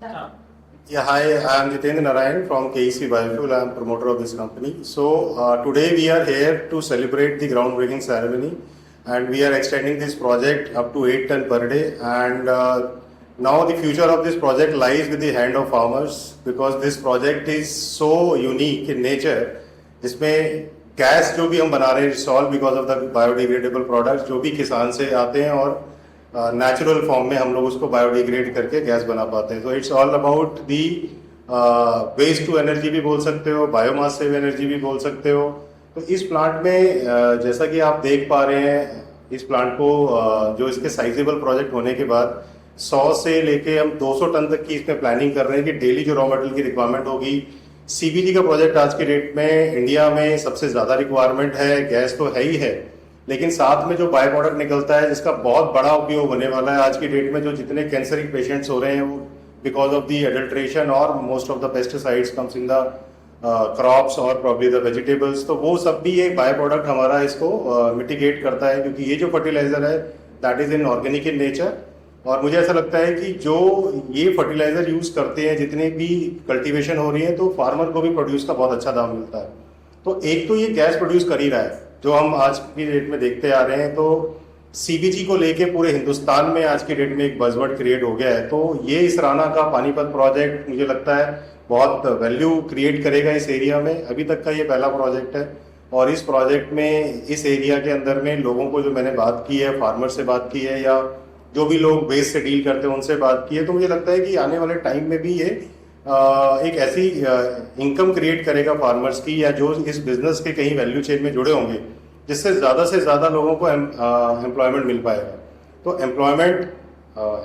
Yeah, hi, I am Jitendra Narayan from KEC Biofuel. I am promoter of this company. So today we are here to celebrate the groundbreaking ceremony, and we are extending this project up to 8 ton per day. And now the future of this project lies with the hand of farmers, because this project is so unique in nature. इसमें gas जो भी हम बना रहे हैं solve because of the biodegradable products जो भी किसान से आते हैं और नेचुरल फॉर्म में हम लोग उसको बायोडिग्रेड करके गैस बना पाते हैं. तो it's all about the waste to energy भी बोल सकते हो, बायोमास से एनर्जी भी बोल सकते हो. तो इस प्लांट में जैसा कि आप देख पा रहे हैं, इस प्लांट को जो इसके साइजेबल प्रोजेक्ट होने के बाद 100 से लेके हम 200 टन तक की इसमें प्लानिंग कर रहे हैं कि डेली जो रॉ मटेरियल की रिक्वायरमेंट होगी. सीबीजी का प्रोजेक्ट आज के डेट में इंडिया में सबसे ज़्यादा रिक्वायरमेंट है. गैस तो है ही है, लेकिन साथ में जो बाय प्रोडक्ट निकलता है जिसका बहुत बड़ा उपयोग होने वाला है आज की डेट में. जो जितने कैंसरिक पेशेंट्स हो रहे हैं वो बिकॉज ऑफ दी एडल्ट्रेशन और most of the pesticides comes in the crops और प्रॉब्ली द वेजिटेबल्स. तो वो सब भी एक बाय प्रोडक्ट हमारा इसको मिटिगेट करता है, क्योंकि ये जो फर्टिलाइजर है that is in organic in nature. और मुझे ऐसा लगता है कि जो ये फर्टिलाइजर यूज करते हैं, जितने भी कल्टीवेशन हो रही है, तो फार्मर को भी प्रोड्यूस का बहुत अच्छा दाम मिलता है. तो एक तो ये गैस प्रोड्यूस कर ही रहा है जो हम आज की डेट में देखते आ रहे हैं. तो सीबीजी को लेके पूरे हिंदुस्तान में आज की डेट में एक बजवर्ड क्रिएट हो गया है. तो ये इस राणा का पानीपत प्रोजेक्ट मुझे लगता है बहुत वैल्यू क्रिएट करेगा इस एरिया में. अभी तक का ये पहला प्रोजेक्ट है, और इस प्रोजेक्ट में इस एरिया के अंदर में लोगों को जो मैंने बात की है, फार्मर से बात की है या जो भी लोग वेस्ट से डील करते हैं उनसे बात की है, तो मुझे लगता है कि आने वाले टाइम में भी ये एक ऐसी इनकम क्रिएट करेगा फार्मर्स की, या जो इस बिजनेस के कहीं वैल्यू चेन में जुड़े होंगे, जिससे से ज़्यादा लोगों को एम्प्लॉयमेंट मिल पाएगा. तो एम्प्लॉयमेंट,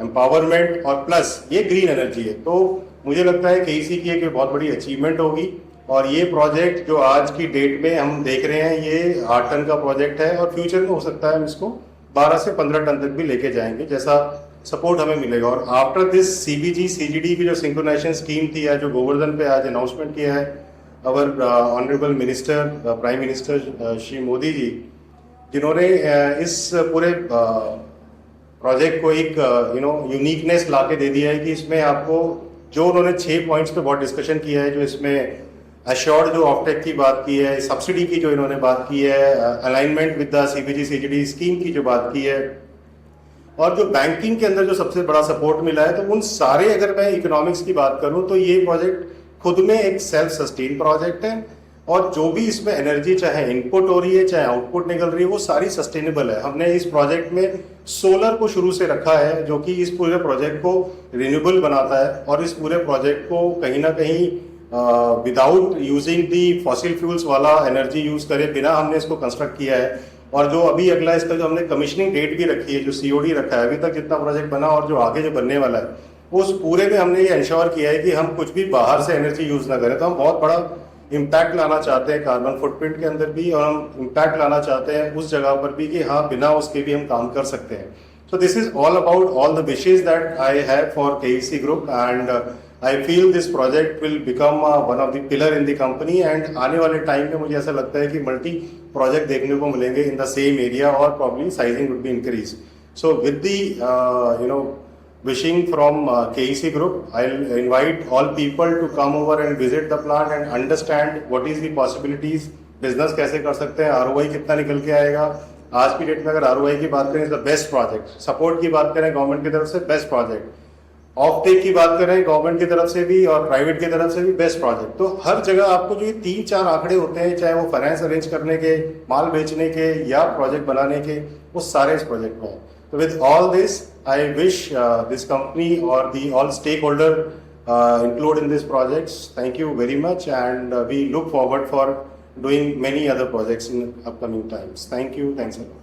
एम्पावरमेंट और प्लस ये ग्रीन एनर्जी है. तो मुझे लगता है केईसी की एक बहुत बड़ी अचीवमेंट होगी. और ये प्रोजेक्ट जो आज की डेट में हम देख रहे हैं, ये 8 टन का प्रोजेक्ट है, और फ्यूचर में हो सकता है हम इसको 12 से 15 टन तक भी लेके जाएंगे, जैसा सपोर्ट हमें मिलेगा. और आफ्टर दिस सीबीजी सीजीडी की जो सिंक्रोनाइजेशन स्कीम थी, या जो गोवर्धन पे आज अनाउंसमेंट किया है our honourable minister, prime minister Shri Modi ji, जिन्होंने इस पूरे प्रोजेक्ट को एक यूनिकनेस ला के दे दिया है कि इसमें आपको जो उन्होंने 6 पॉइंट्स पे बहुत डिस्कशन किया है, जो इसमें अश्योर्ड जो ऑफटेक की बात की है, सब्सिडी की जो इन्होंने बात की है, alignment with the CBG CGD scheme की जो बात की है, और जो बैंकिंग के अंदर जो सबसे बड़ा सपोर्ट मिला है, तो उन सारे, अगर मैं इकोनॉमिक्स की बात करूं तो ये प्रोजेक्ट खुद में एक सेल्फ सस्टेन प्रोजेक्ट है. और जो भी इसमें एनर्जी चाहे इनपुट हो रही है चाहे आउटपुट निकल रही है, वो सारी सस्टेनेबल है. हमने इस प्रोजेक्ट में सोलर को शुरू से रखा है, जो कि इस पूरे प्रोजेक्ट को रिन्यूएबल बनाता है, और इस पूरे प्रोजेक्ट को कहीं ना कहीं without using the fossil fuels वाला एनर्जी यूज करे बिना हमने इसको कंस्ट्रक्ट किया है. और जो अभी अगला इसका जो हमने कमिश्निंग डेट भी रखी है, जो सीओडी रखा है, अभी तक जितना प्रोजेक्ट बना और जो आगे जो बनने वाला है, उस पूरे में हमने ये इंश्योर किया है कि हम कुछ भी बाहर से एनर्जी यूज ना करें. तो हम बहुत बड़ा इम्पैक्ट लाना चाहते हैं कार्बन फुटप्रिंट के अंदर भी, और हम इम्पैक्ट लाना चाहते हैं उस जगह पर भी कि हाँ, बिना उसके भी हम काम कर सकते हैं. So this is all about all the wishes that I have for KEC Group, and I feel this project will become one of the pillar in the company. And आने वाले टाइम में मुझे ऐसा लगता है कि मल्टी प्रोजेक्ट देखने को मिलेंगे in the same area, और probably sizing would be increased. So with the wishing from KEC Group, I'll invite all people to come over and visit the plant and understand what is the possibilities. Business कैसे कर सकते हैं, ROI कितना निकल के आएगा. आज की डेट में अगर ROI की बात करें, द बेस्ट प्रोजेक्ट. सपोर्ट की बात करें गवर्नमेंट की तरफ से, बेस्ट प्रोजेक्ट. ऑफ टेक की बात करें गवर्नमेंट की तरफ से भी और प्राइवेट की तरफ से भी, बेस्ट प्रोजेक्ट. तो हर जगह आपको जो ये 3-4 आंकड़े होते हैं, चाहे वो फाइनेंस अरेंज करने के, माल बेचने के या प्रोजेक्ट बनाने के, वो सारे इस प्रोजेक्ट में है. तो with all this I wish this company और the all stakeholder include in this projects. Thank you very much, and we look forward for doing many other projects in upcoming times. Thank you. Thanks a lot.